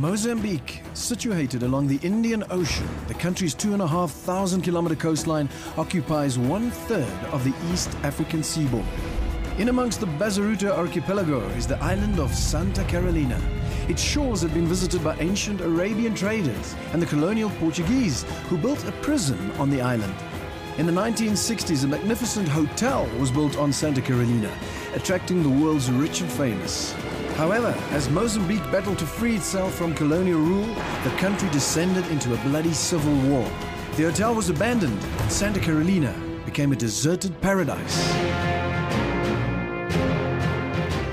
Mozambique, situated along the Indian Ocean, the country's 2,500-kilometer coastline occupies 1/3 of the East African seaboard. In amongst the Bazaruto archipelago is the island of Santa Carolina. Its shores had been visited by ancient Arabian traders and the colonial Portuguese, who built a prison on the island. In the 1960s, a magnificent hotel was built on Santa Carolina, attracting the world's rich and famous. However, as Mozambique battled to free itself from colonial rule, the country descended into a bloody civil war. The hotel was abandoned, and Santa Carolina became a deserted paradise.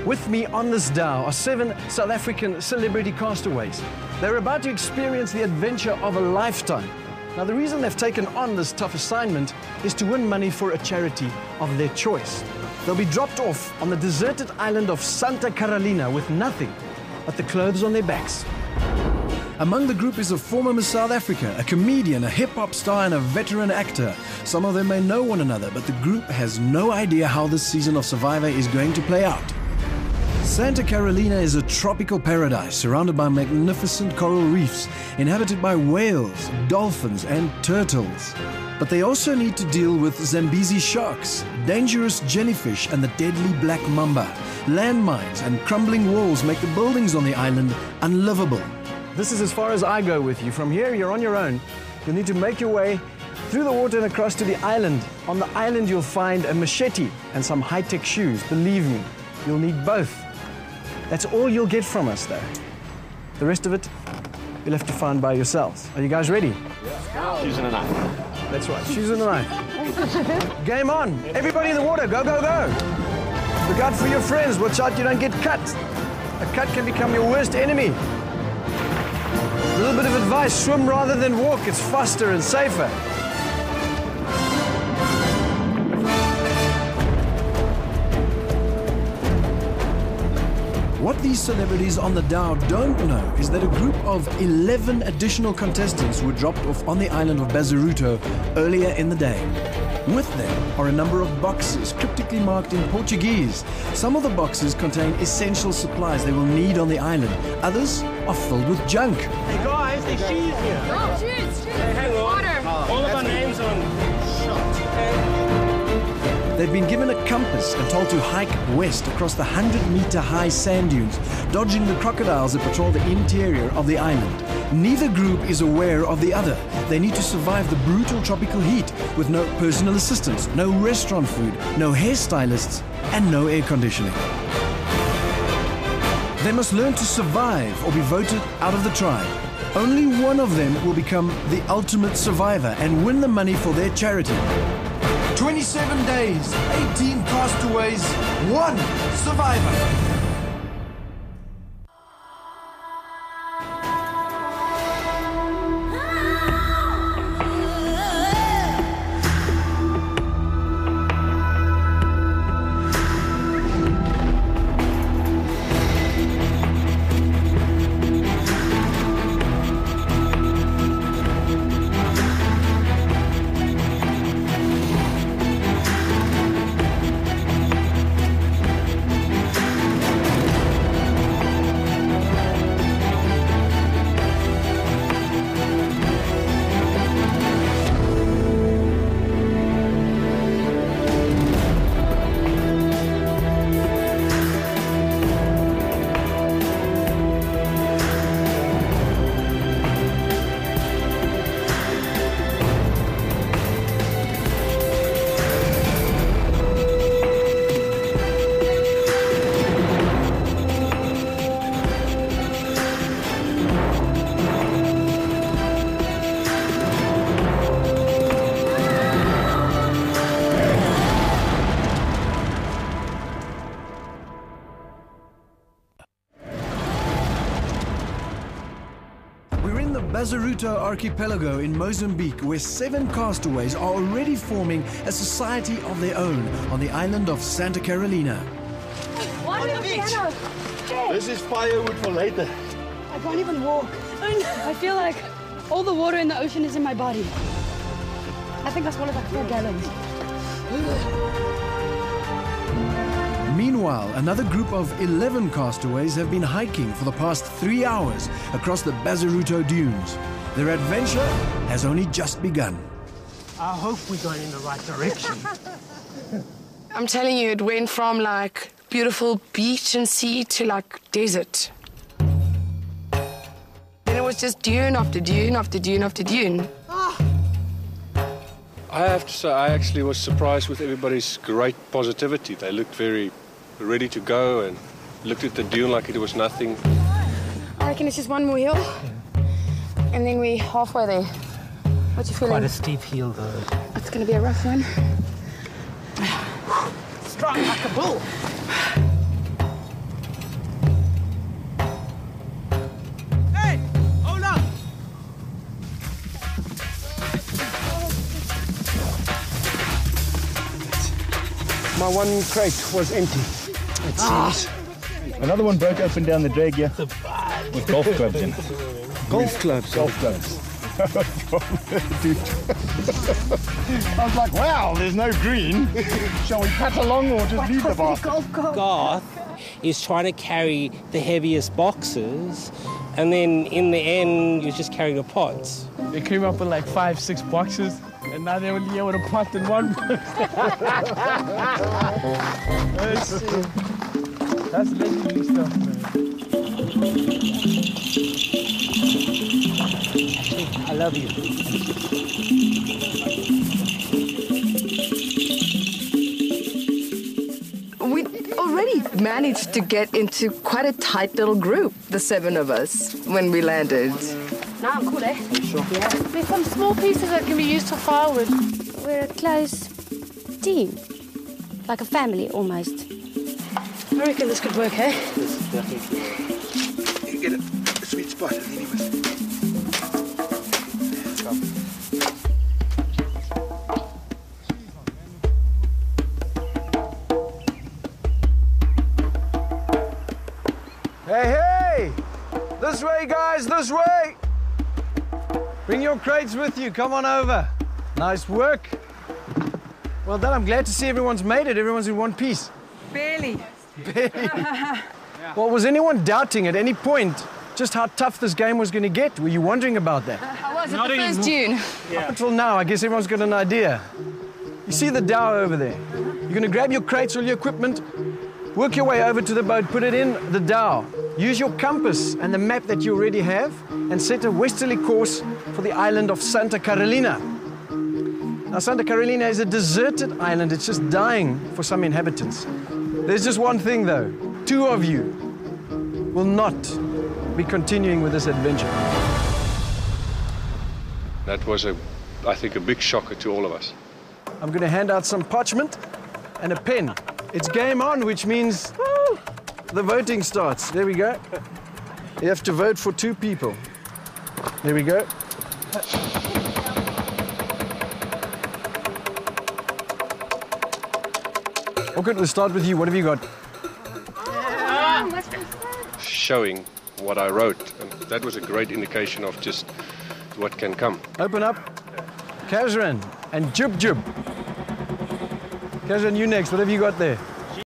With me on this dhow are 7 South African celebrity castaways. They're about to experience the adventure of a lifetime. Now, the reason they've taken on this tough assignment is to win money for a charity of their choice. They'll be dropped off on the deserted island of Santa Carolina with nothing but the clothes on their backs. Among the group is a former Miss South Africa, a comedian, a hip-hop star and a veteran actor. Some of them may know one another, but the group has no idea how this season of Svrvivor is going to play out. Santa Carolina is a tropical paradise surrounded by magnificent coral reefs, inhabited by whales, dolphins and turtles. But they also need to deal with Zambezi sharks, dangerous jellyfish and the deadly black mamba. Landmines and crumbling walls make the buildings on the island unlivable. This is as far as I go with you. From here, you're on your own. You'll need to make your way through the water and across to the island. On the island, you'll find a machete and some high-tech shoes. Believe me, you'll need both. That's all you'll get from us, though. The rest of it, you'll have to find by yourselves. Are you guys ready? Yeah. Shoes and a knife. That's right, shoes and a knife. Game on. Everybody in the water, go, go, go. Look out for your friends. Watch out you don't get cut. A cut can become your worst enemy. A little bit of advice, swim rather than walk. It's faster and safer. What these celebrities on the dhow don't know is that a group of 11 additional contestants were dropped off on the island of Bazaruto earlier in the day. With them are a number of boxes cryptically marked in Portuguese. Some of the boxes contain essential supplies they will need on the island. Others are filled with junk. Hey guys, there's shoes here. Oh, shoes. Hey, hang on. Water. All of our names on shot. They've been given a compass and told to hike west across the 100-meter-high sand dunes, dodging the crocodiles that patrol the interior of the island. Neither group is aware of the other. They need to survive the brutal tropical heat with no personal assistance, no restaurant food, no hairstylists, and no air conditioning. They must learn to survive or be voted out of the tribe. Only one of them will become the ultimate survivor and win the money for their charity. 27 days, 18 castaways, 1 survivor. Bazaruto archipelago in Mozambique, where 7 castaways are already forming a society of their own on the island of Santa Carolina. On the beach. This is firewood for later. I can't even walk. I feel like all the water in the ocean is in my body. I think I swallowed like 4 gallons. Meanwhile, another group of 11 castaways have been hiking for the past 3 hours across the Bazaruto dunes. Their adventure has only just begun. I hope we're going in the right direction. I'm telling you, it went from like beautiful beach and sea to like desert. Then it was just dune after dune after dune after dune. I have to say, I actually was surprised with everybody's great positivity. They looked very ready to go and looked at the dune like it was nothing. I reckon it's just one more hill. And then we're halfway there. What's your feeling? Quite a steep hill, though. It's going to be a rough one. Strong like a bull. Hey, hold up. My one crate was empty, it seems. Another one broke open down the drag here with golf clubs in it. Golf clubs. Golf clubs. Dude. I was like, wow, there's no green. Shall we cut along or just leave the basket? Garth is trying to carry the heaviest boxes, and then in the end, you're just carrying the pots. They came up with like 5-6 boxes, and now they're only able to pot in one. That's legendary stuff, man. I love you. We already managed to get into quite a tight little group, the 7 of us, when we landed. Nah, I'm cool, eh? Sure. Yeah. There's some small pieces that can be used for firewood. We're a close team, like a family almost. I reckon this could work, eh? You get a sweet spot and then you must... Hey, hey! This way, guys, this way! Bring your crates with you, come on over. Nice work. Well done, I'm glad to see everyone's made it. Everyone's in one piece. Barely. Barely. Well, was anyone doubting at any point just how tough this game was going to get? Were you wondering about that? I was at the first dune. Up until now, I guess everyone's got an idea. You see the dhow over there? You're going to grab your crates, all your equipment, work your way over to the boat, put it in the dhow. Use your compass and the map that you already have and set a westerly course for the island of Santa Carolina. Now, Santa Carolina is a deserted island. It's just dying for some inhabitants. There's just one thing, though. 2 of you will not be continuing with this adventure. That was, I think, a big shocker to all of us. I'm going to hand out some parchment and a pen. It's game on, which means the voting starts. There we go. You have to vote for 2 people. There we go. Okay, we'll start with you. What have you got? Showing what I wrote. And that was a great indication of just what can come. Open up. Kazran and Jub Jub. Kazran, you next. What have you got there?